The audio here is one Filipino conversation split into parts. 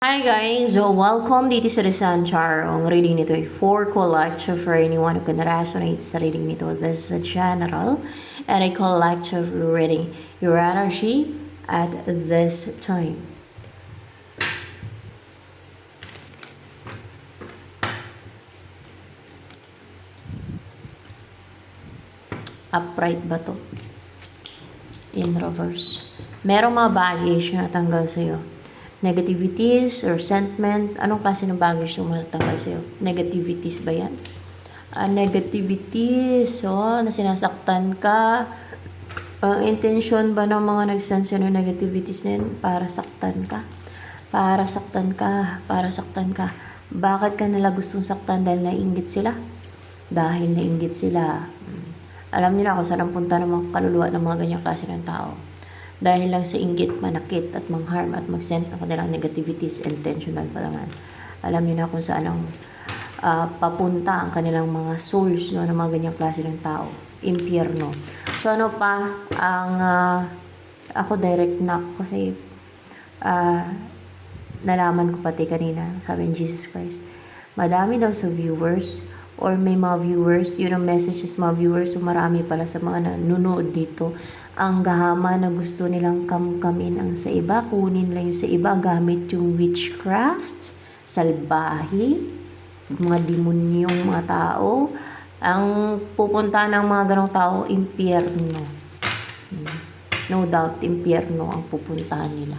Hi guys! Welcome dito sa Rizan Char. Ang reading nito ay for collective for anyone who can resonate sa reading nito. This is a general and a collective reading your energy at this time. Upright ba to? In reverse. Merong mga baggage na natanggal sa'yo. Negativities or sentiment. Anong klase ng baggage yung matanggal sa'yo? Negativities ba yan? Negativities. So, na sinasaktan ka. Ang intention ba ng mga nagsend sa'yo ng negativities na yun? Para saktan ka. Para saktan ka. Para saktan ka. Bakit ka nila gustong saktan? Dahil nainggit sila? Dahil nainggit sila. Alam niyo na kung saan ang punta ng mga kaluluwa ng mga ganyang klase ng tao. Dahil lang sa inggit, manakit at mangharm at mag-send ng kanilang negativities, intentional pa lang. Alam niyo na kung saan ang papunta ang kanilang mga souls no, ng mga ganyang klase ng tao. Impyerno. So ano pa ang ako direct na ako kasi nalaman ko pati kanina, sabi ni Jesus Christ, madami daw sa viewers or may mga viewers, yun ang messages mga viewers, so marami pala sa mga nanonood dito ang gahama na gusto nilang kamkamin ang sa iba, kunin lang yung sa iba gamit yung witchcraft, salbahe, mga demonyong mga tao. Ang pupunta ng mga ganong tao, impyerno. No doubt, impyerno ang pupuntahan nila.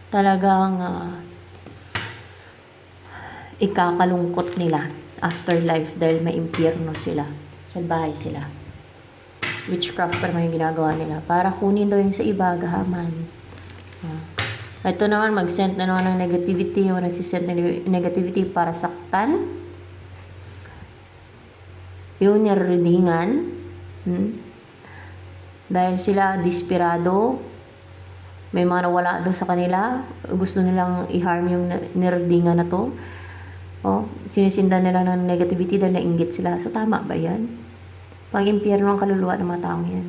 Talagang ikakalungkot nila afterlife dahil may impyerno sila. Salbahe sila. Witchcraft pa naman yung ginagawa nila para kunin daw yung sa iba, gahaman. Ito naman, mag-send na naman ng negativity, yung nagsisend ng negativity para saktan. Yung nireadingan. Dahil sila desperado, may mga nawala doon sa kanila, gusto nilang i-harm yung nireadingan na to. Sinisindan nila ng negativity dahil nainggit sila. So, tama ba yan? Pag-impyerno ang kaluluwa ng mga taong yan.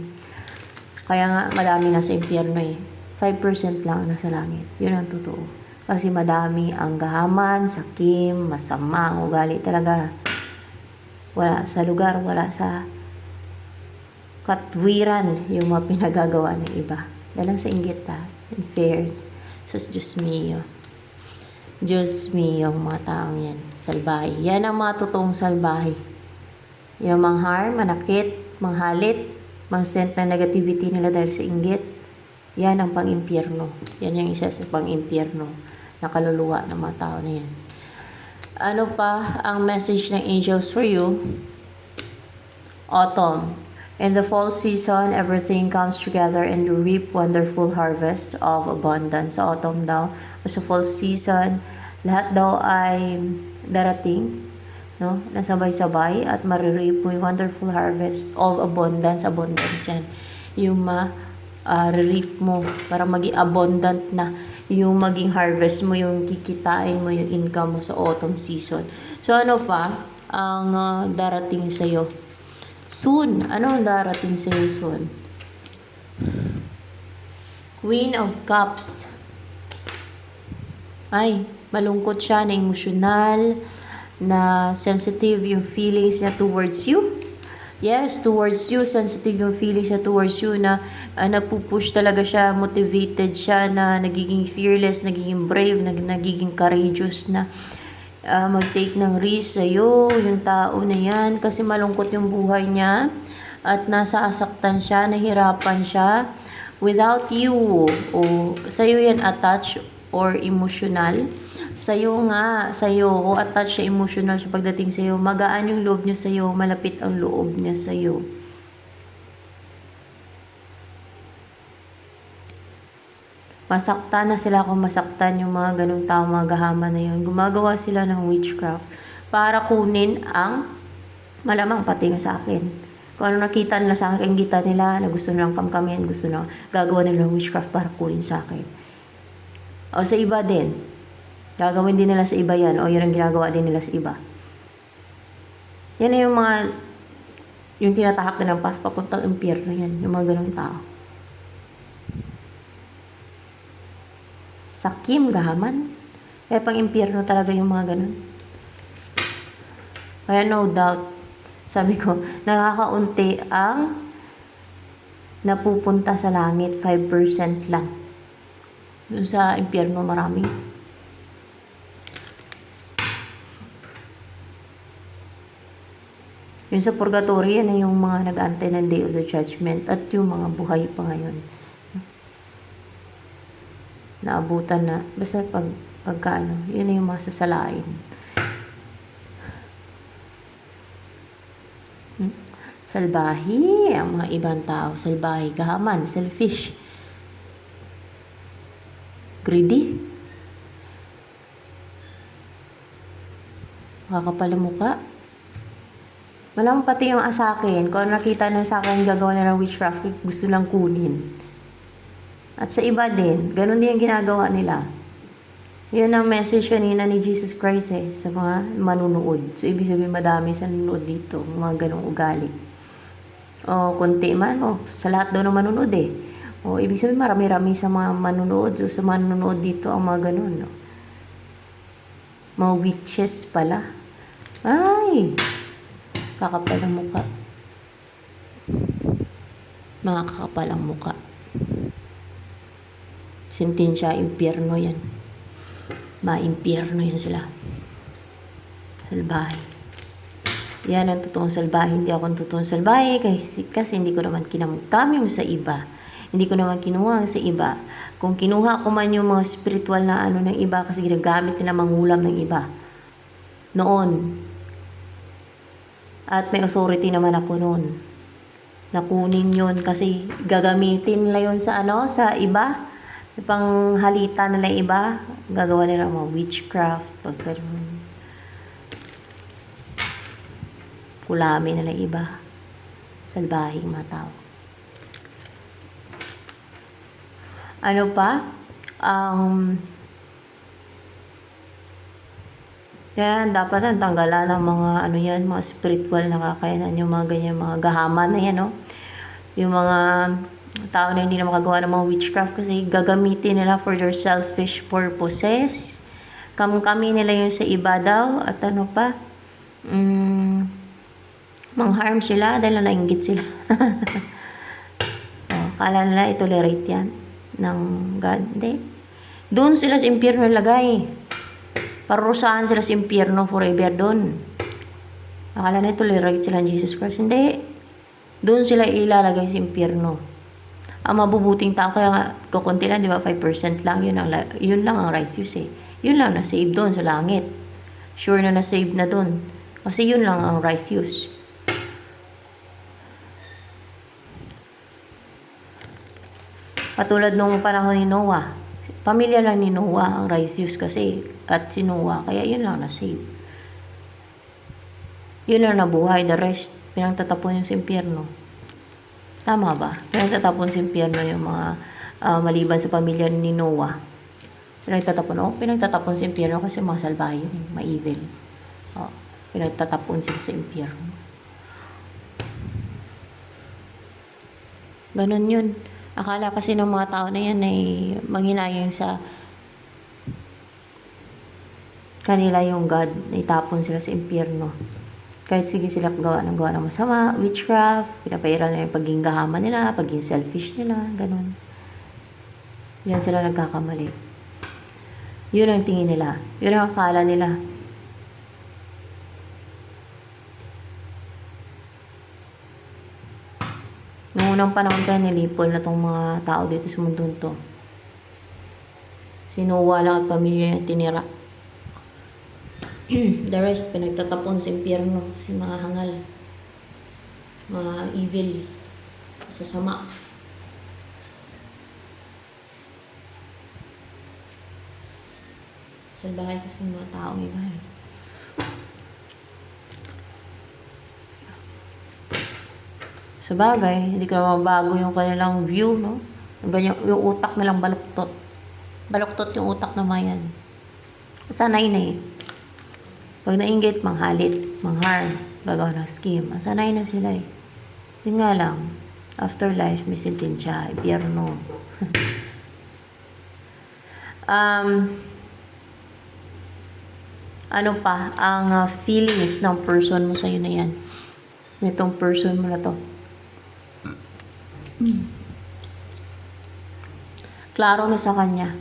Kaya nga, madami nasa impyerno eh. 5% lang nasa langit. Yun ang totoo. Kasi madami ang gahaman, sakim, masama, ang ugali talaga. Wala sa lugar, wala sa katwiran yung mga pinagagawa ng iba. Dahil lang sa inggit unfair. So, Diyos mio. Diyos mio, yung mga taong yan. Salbahe. Yan ang mga totoong salbahe. Yung mangharm, manakit, manghalit, mang-send ng negativity nila dahil sa inggit, yan ang pang-impyerno. Yan yung isa sa pang-impyerno na kaluluwa ng mga tao na yan. Ano pa ang message ng angels for you? Autumn. In the fall season, everything comes together and you reap wonderful harvest of abundance. Sa autumn daw, o sa fall season, lahat daw ay darating, no? Nasabay-sabay at maririp mo yung wonderful harvest of abundance. Abundance yan. Yung ma-reap mo para maging abundant na yung maging harvest mo, yung kikitain mo, yung income mo sa autumn season. So, ano pa ang darating sa'yo? Soon. Ano ang darating sa'yo soon? Queen of Cups. Ay, malungkot siya, na emosyonal, na sensitive yung feelings niya towards you. Yes, towards you, sensitive yung feelings niya towards you, na napupush talaga siya, motivated siya, na nagiging fearless, nagiging brave, nagiging courageous na mag-take ng risk sa'yo, yung tao na yan, kasi malungkot yung buhay niya at nasasaktan siya, nahirapan siya without you. O sa'yo yan attached or emotional. Sa'yo nga, sa'yo, attached siya, emotional siya pagdating sa'yo. Magaan yung loob niya sa'yo, malapit ang loob niya sa'yo. Masaktan na sila kung masaktan yung mga ganong tao, mga gahama na yun. Gumagawa sila ng witchcraft para kunin ang malamang pati sa akin. Kung ano nakita nila sa akin, kita nila na gusto nilang kamkamin, gusto na gagawa nila ng witchcraft para kunin sa akin. O sa iba din. Gagawin din nila sa iba yan, o yun ang ginagawa din nila sa iba. Yan na yung mga, yung tinatahak na ng papuntang impyerno yan, yung mga ganong tao. sakim, gahaman. Kaya pang impyerno talaga yung mga ganun. Kaya no doubt, sabi ko, nakakaunti ang napupunta sa langit, 5% lang. Doon sa impyerno marami. Yung sa purgatory, yan yung mga nag-aantay ng Day of the Judgment at yung mga buhay pa ngayon. Naabutan na. Basta pagka yun na yung masasalain. Salbahi, ang mga ibang tao. Salbahi, gahaman, selfish, greedy, makakapal ang muka. Malamang pati yung asakin, kung nakita nung sa akin gagawa na ng witchcraft, gusto lang kunin. At sa iba din, ganun din yung ginagawa nila. Yun ang message kanina ni Jesus Christ sa mga manunood. So, ibig sabihin madami sa nanonood dito, mga ganong ugali. O, kunti man, sa lahat daw ng manunood O, ibig sabihin marami-rami sa mga manunood. So, sa manunood dito ang mga ganon. Mga witches pala. Ay! Kakapal ang muka. Mga kakapal ang muka. Sentensya, impyerno yan. Ma-impyerno yan sila. Salbahe. Yan ang totoong salbahe. Hindi ako ang totoong salbahe kasi hindi ko naman kinamukam yung sa iba. Hindi ko naman kinuha sa iba. Kung kinuha ko man yung mga spiritual na ng iba kasi ginagamit nila mangulam ng iba. Noon. At may authority naman ako noon. Nakunin yun kasi gagamitin nila yun sa sa iba. Panghalita nila iba. Gagawa nila mga witchcraft. Pagkaroon. Kulamin nila iba. Salbahing mga tao. Ano pa? Yan, dapat na tanggalan ng mga mga spiritual na kakayanan, yung mga ganyan, mga gahaman na yan, Yung mga tao na hindi na makagawa ng mga witchcraft kasi gagamitin nila for their selfish purposes. Kami nila yun sa iba daw, at mangharm sila dahil nainggit sila. Kala nila itolerate yan ng God. Hindi. Doon sila sa impyerno lagay. Parusahan sila sa impyerno forever doon. Akala na tolerate sila ng Jesus Christ. Hindi. Doon sila ilalagay sa impyerno. Ang mabubuting tao, kaya nga, kukunti lang, di ba? 5% lang. Yun lang ang righteous Yun lang na-save doon sa langit. Sure na na-save na doon. Kasi yun lang ang righteous. Katulad nung panahon ni Noah. Pamilya lang ni Noah ang righteous kasi at si Noah, kaya yun lang na-save. Yun lang nabuhay, the rest, pinagtatapon yung sa impyerno. Tama ba? Pinagtatapon sa impyerno yung mga maliban sa pamilya ni Noah. Pinagtatapon sa impyerno kasi mga salbahe yun, ma-evil. Pinagtatapon sila sa impyerno. Ganun yun. Akala kasi ng mga tao na yan ay manghinayang sa kanila yung God, itapon sila sa impyerno. Kahit sige sila gawa ng masama, witchcraft, pinapairal na yung pagiging gahaman nila, pagiging selfish nila, ganun. Yan sila nagkakamali. Yun ang tingin nila. Yun ang akala nila. Noong unang panahon tayo nilipol na tong mga tao dito sa mundo to. Si Noah lang at pamilya niya tinira. The rest, pinagtatapon sa impyerno, si mga hangal, mga evil, sasama. Salbahe kasi mga taong iba Sa bagay, hindi ko na mabago yung kanilang view, Ganyan, yung utak nilang baluktot. Baluktot yung utak na mayan. Sanay na Pag nainggit, manghalit, mangharm, gagawa ng scheme. Sanay na sila Yun nga lang, afterlife, may sentensya, impyerno. Um, ano pa, ang feelings ng person mo sa'yo na yan. Nitong person mo na to. Klaro na sa kanya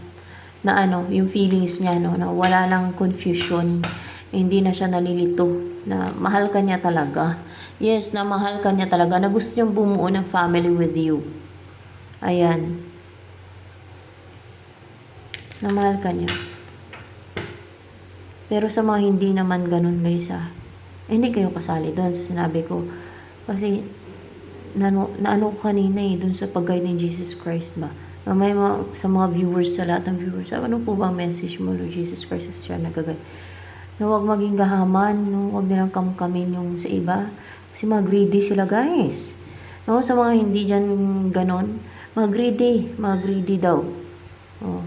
na yung feelings niya, no, na wala nang confusion, hindi na siya nalilito, na mahal ka niya talaga. Yes, na mahal ka niya talaga, na gusto niyang bumuo ng family with you. Ayan. Na mahal ka niya. Pero sa mga hindi naman ganun, guys, hindi kayo kasali doon sa sinabi ko. Kasi, naano ko kanina doon sa pag-guide ni Jesus Christ ba? May sa mga viewers, sa lahat ng viewers, ano po ba message mo, Lord Jesus Christ, siya nag-guide? Na huwag maging gahaman, no? Huwag nilang kamkamin yung sa iba. Kasi mga greedy sila, guys. No? Sa mga hindi dyan ganon, mga greedy daw. Oh.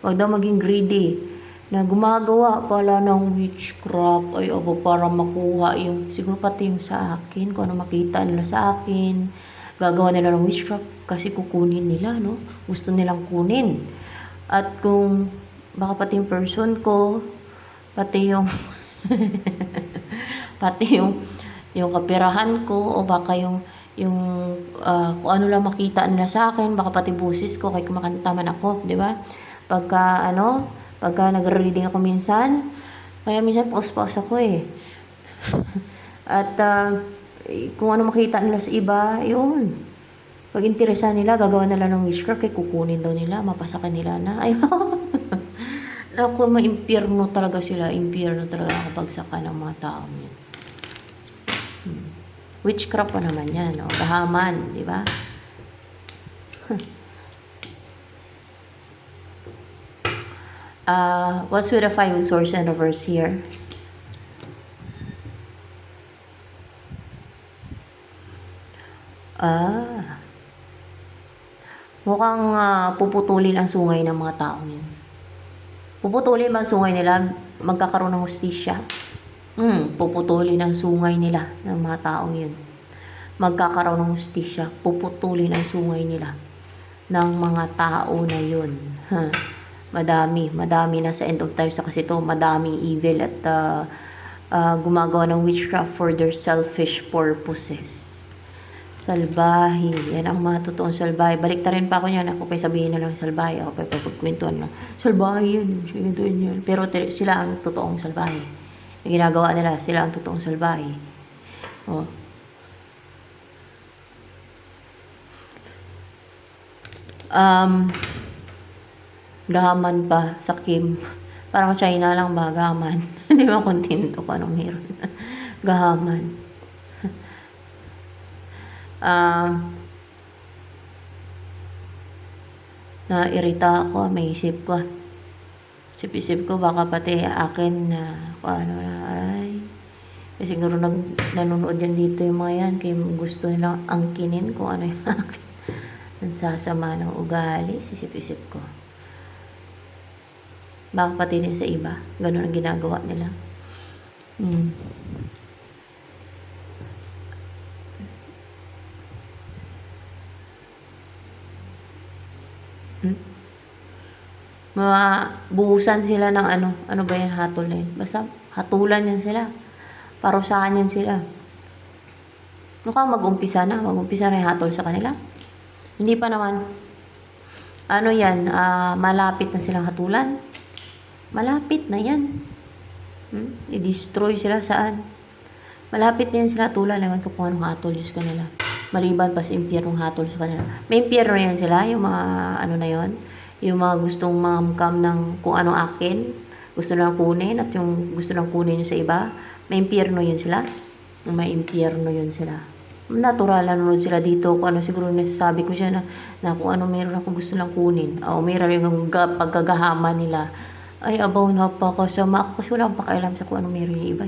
Huwag daw maging greedy. Na gumagawa pala ng witchcraft, ay abo, para makuha yung, siguro pati yung sa akin, kung ano makita nila sa akin, gagawa nila ng witchcraft kasi kukunin nila, no? Gusto nilang kunin. At kung baka pati yung person ko, pati yung pati yung kapirahan ko, o baka yung kung ano lang makita nila sa akin, baka pati busis ko, kaya kumakanta man ako, di ba? Pagka nagre-reading ako minsan, kaya minsan pause-pause ako eh. At kung ano makita nila sa iba, yun. Pag interesan nila, gagawa nila ng witchcraft, kaya kukunin daw nila, mapasakan nila na. Ayun. Naku, ma-impyerno talaga sila. Impyerno talaga kapag saka ng mga taong yan. Witchcraft pa naman yan, no? Gahaman, di ba? What's with the 5 of Swords and reverse here? Mukhang puputulin ang sungay ng mga taong yan. Puputulin ba ang sungay nila? Magkakaroon ng hustisya? Puputulin ang sungay nila ng mga taong yun. Magkakaroon ng hustisya. Puputulin ang sungay nila ng mga tao na yun. Madami na sa end of times kasi ito, madaming evil at gumagawa ng witchcraft for their selfish purposes. Salbahe, yan ang mga totoong salbahe. Balik ta rin pa ako niyan, ako pa sabihin na lang salbahe, ako pa pagkwentuhan na salbahe yan, pero sila ang totoong salbahe. Yung ginagawa nila, sila ang totoong salbahe. Oh. Gahaman pa sa Kim. Parang China lang ba, gahaman. Hindi mo kontento ko anong meron. Gahaman. Nairita ako, may isip ko. Isip ko baka pati akin na ano na, ay. Kasi siguro nanonood yan dito yung mga yan, kaya gusto nilang angkinin kung ano yung akin. Nagsasama ng ugali, isip ko. Baka pati din sa iba, ganun ang ginagawa nila. Buhusan sila ng ano ba yan, hatol na yun. Basta hatulan yan sila. Parusahan yan sila. Mukhang mag-umpisa na yung hatol sa kanila. Hindi pa naman. Malapit na silang hatulan. Malapit na yan. I-destroy sila saan? Malapit na yan sila hatulan. Ewan ko kung anong hatol Diyos kanila. Maliban pa sa impyernong hatol sa kanila. May impyerno yan sila, yung mga na yon, yung mga gustong mamkam ng kung anong akin, gusto lang kunin, at yung gusto lang kunin yung sa iba, may impyerno yun sila. May impyerno yun sila. Natural, nanonood sila dito, kung ano siguro nasasabi ko siya na kung ano meron ako gusto lang kunin. O meron yung pagkagahama nila. Ay, abaw, napakasama ako kasi wala akong pakialam sa kung ano meron yung iba.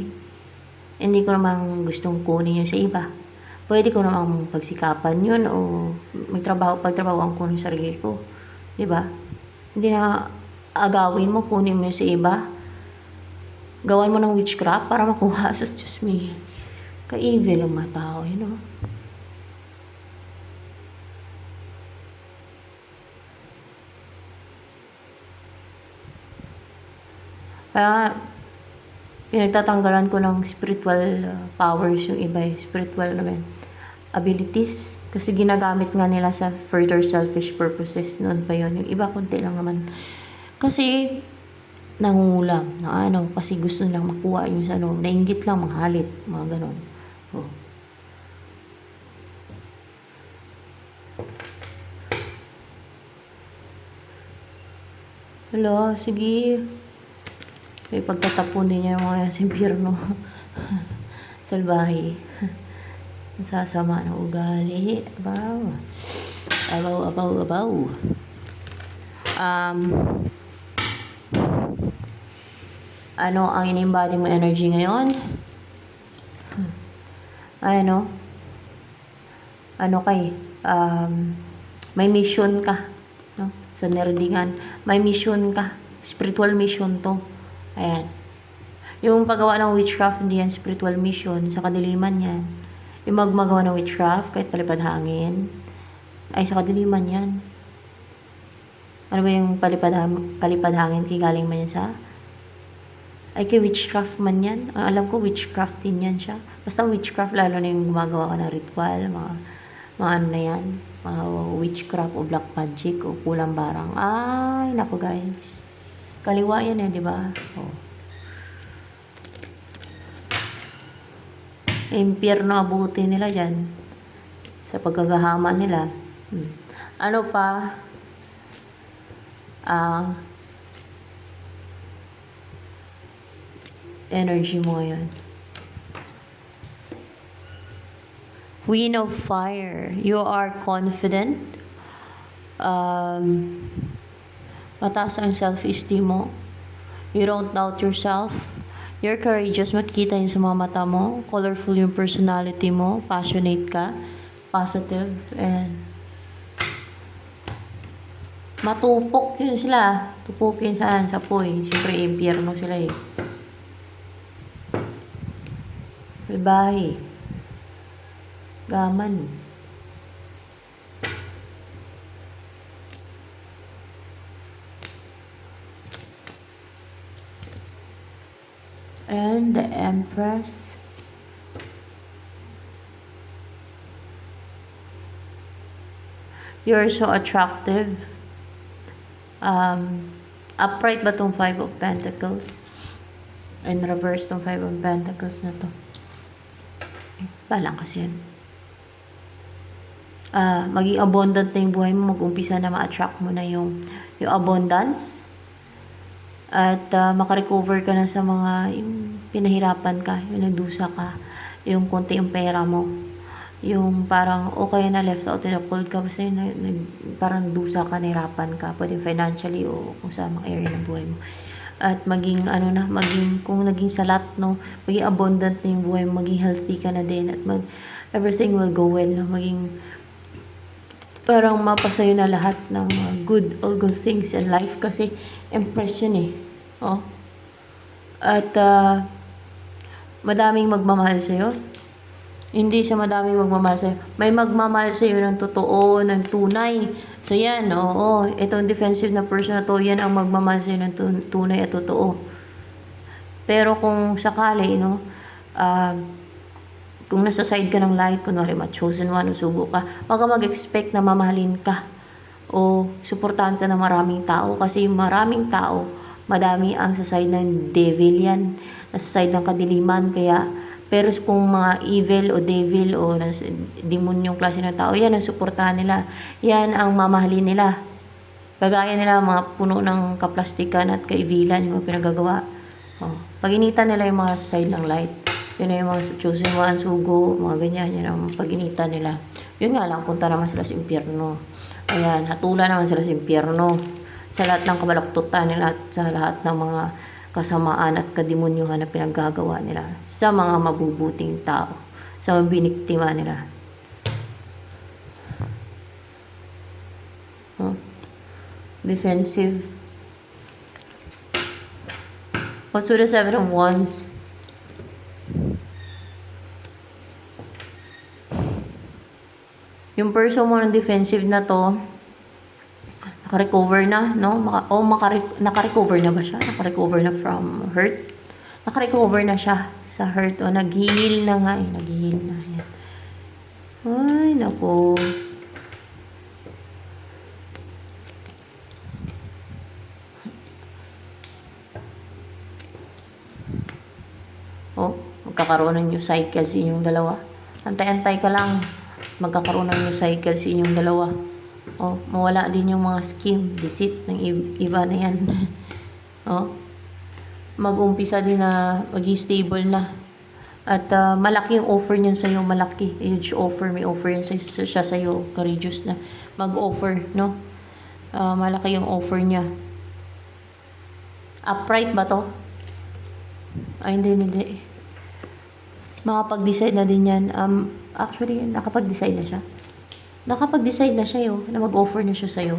Hindi ko naman gustong kunin yung sa iba. Pwede ko namang pagsikapan yun o pagtrabahoan ko ng sarili ko. Diba? Hindi na agawin mo, kunin mo yun sa iba. Gawan mo ng witchcraft para makuha. So, just me. Ka-evil ang mga tao, you know? Kaya pinagtatanggalan ko ng spiritual powers yung iba, spiritual naman abilities. Kasi ginagamit nga nila sa further selfish purposes. Noon pa yon. Yung iba, konti lang naman. Kasi, nangungulam. Na ano, kasi gusto nilang makuha yung sa ano. Nainggit lang, manghalit. Mga ganon. Oh. Hello, sige. May pagtatapunin niya yung mga simpyerno. Salbahe. Ang sasama ng ugali. Abaw. Abaw, abaw, abaw. Ano ang in-embody mo energy ngayon? Ay, ano? Ano kay? May mission ka. No? Sa nerdingan. May mission ka. Spiritual mission to. Ayan. Yung paggawa ng witchcraft, hindi yan spiritual mission. Sa kadiliman yan. Yung magmagawa ng witchcraft, kahit palipad hangin, ay sa kadiliman yan. Ano ba yung palipad hangin? Galing man yan sa? Ay kay witchcraft man yan. Ang alam ko, witchcraft din yan siya. Basta witchcraft, lalo na yung gumagawa ka ng ritual, mga ano na yan. Mga witchcraft o black magic o kulang barang. Ay, naku guys. Kaliwa yan di ba? Oh. Impyerno abuti nila dyan sa pagkagahama nila. Ano pa ang energy mo ngayon? Queen of Fire. You are confident. Mataas ang self-esteem mo. You don't doubt yourself. You're courageous. Makikita yun sa mga mata mo. Colorful yung personality mo. Passionate ka. Positive. And matupok yun sila. Tupukin saan? Sa poy. Siyempre, impyerno sila eh. Salbahe. Gaman. And the Empress. You're so attractive. Upright ba tong Five of Pentacles? In reverse tong Five of Pentacles na to. Balang kasi yan. Maging abundant na yung buhay mo. Mag-umpisa na ma-attract mo na yung abundance. At makarecover ka na sa mga yung pinahirapan ka, yung nagdusa ka, yung konti yung pera mo, yung parang okay na left out in the cold ka kasi parang dusa ka, nahirapan ka, pwede financially o kung sa mga area ng buhay mo. At maging maging kung naging salat, no, maging abundant na yung buhay mo, maging healthy ka na din, at everything will go well, no? Maging parang mapasayo na lahat ng all good things in life kasi impression eh. Oh. At madaming magmamahal sa'yo. Hindi sa madaming magmamahal sa'yo. May magmamahal sa'yo ng totoo, ng tunay. So yan, oo. Itong defensive na person na to, yan ang magmamahal sa'yo ng tunay at totoo. Pero kung sakali, no, kung nasa side ka ng light, kunwari chosen one, usugo ka, wag ka mag-expect na mamahalin ka o suportahan ka ng maraming tao kasi maraming tao, madami ang sa side ng devil yan, nasa side ng kadiliman, kaya pero kung mga evil o devil o demonyong klase ng tao, yan ang suportahan nila, yan ang mamahalin nila, kagaya nila mga puno ng kaplastikan at kaibilan yung mga pinagagawa. Pag-initan nila yung mga side ng light, yun na yung mga chosen one, sugo, mga ganyan, yun ang pag-initan nila. Yun nga lang, punta naman sila sa impyerno. Ayan, hatulan naman sila sa impyerno. Sa lahat ng kabalaktutan nila at sa lahat ng mga kasamaan at kademonyuhan na pinaggagawa nila sa mga mabubuting tao, sa mga biniktima nila. Defensive. What's with the Seven of Wands? Yung person mo ng defensive na to, makarecover na, no? Nakarecover na ba siya? Nakarecover na from hurt? Nakarecover na siya sa hurt. O, nag-heal na nga eh. Nag-heal na. Yan. Ay, naku. Oh, magkakaroon ng new cycle sa inyong dalawa. Antay-antay ka lang. Magkakaroon ng new cycle sa inyong dalawa. Oh, mawala din yung mga scheme, deceit ng iba na yan. Oh, mag-umpisa din na maging stable na. At malaki yung offer niya sa'yo, malaki. Huge offer, may offer yan siya sa'yo. Courageous na mag-offer, no? Malaki yung offer niya. Upright ba to? Ay, hindi. Makapag-decide na din yan. Actually, nakapag-decide na siya. Nakapag-decide na siya na mag-offer na siya sa'yo.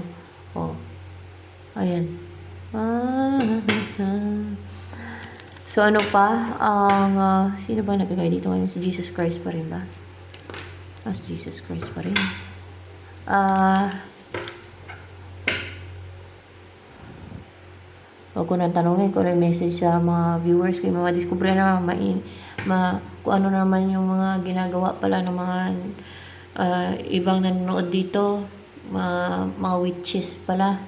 Oh. Ayan. So, ano pa? Sino ba nagagay dito ngayon? Si Jesus Christ pa rin ba? Si Jesus Christ pa rin. Huwag ko nang tanongin kung ano yung message sa mga viewers ko. Madiscover na kung ano naman yung mga ginagawa pala ng mga ibang nanonood dito. Mga witches pala.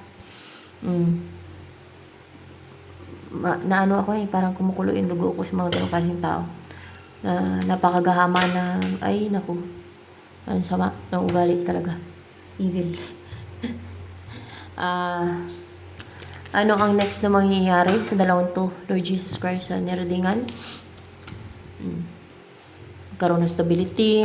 Naano ako parang kumukulo yung dugo ko sa mga ganong klaseng tao. Napakagahama na, ay naku. Ang sama ng ugali talaga. Evil. Ano ang next na mangyayari sa dalawang to, Lord Jesus Christ, sa niredingan? Karoon ng stability.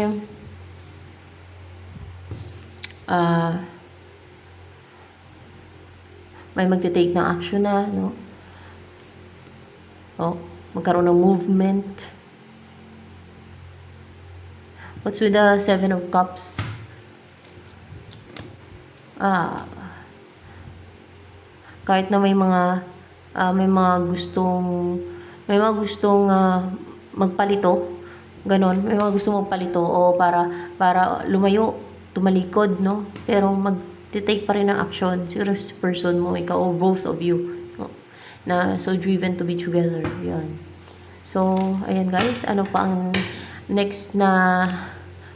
May magte-take ng action na, no? Oh, magkaroon ng movement. What's with the 7 of Cups? Kahit na may mga gustong magpalito, ganon, may mga gustong magpalito o para lumayo, tumalikod, no? Pero mag-take pa rin ng action siguro sa person mo, ikaw o both of you, no? Na so driven to be together. Yan. So, ayan guys, ano pa ang next na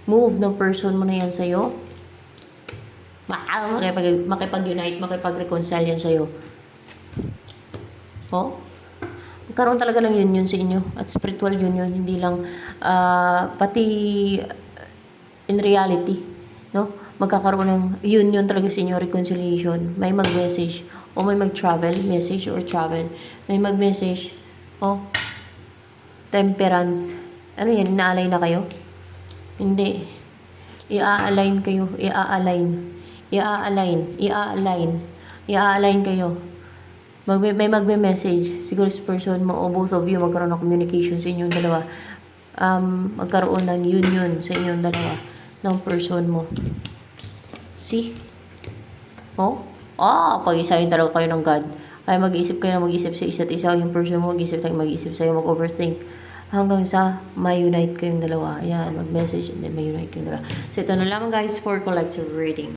move ng person mo na yan sa'yo? Makipag-unite, makipag-reconcile yan sa'yo. Oh? Magkaroon talaga ng union sa inyo. At spiritual union, hindi lang, pati in reality, no? Magkakaroon ng union talaga sa inyo, reconciliation. May mag-message, o may mag-travel, message or travel. May mag-message, temperance. Ano yan, inaalay na kayo? Hindi. I-align kayo, i-align kayo. May magme-message. Siguro sa person mo o both of you magkaroon ng communication sa inyong dalawa. Magkaroon ng union sa inyong dalawa ng person mo. See? Pag-isahin talaga kayo ng God. Ay mag-iisip kayo na mag-isip sa isa't isa. Yung person mo mag-isip tayo, mag-isip sa'yo, mag-overthink. Hanggang sa ma-unite kayong dalawa. Ayan, mag-message and then ma-unite kayong dalawa. So ito na lang guys for collective reading.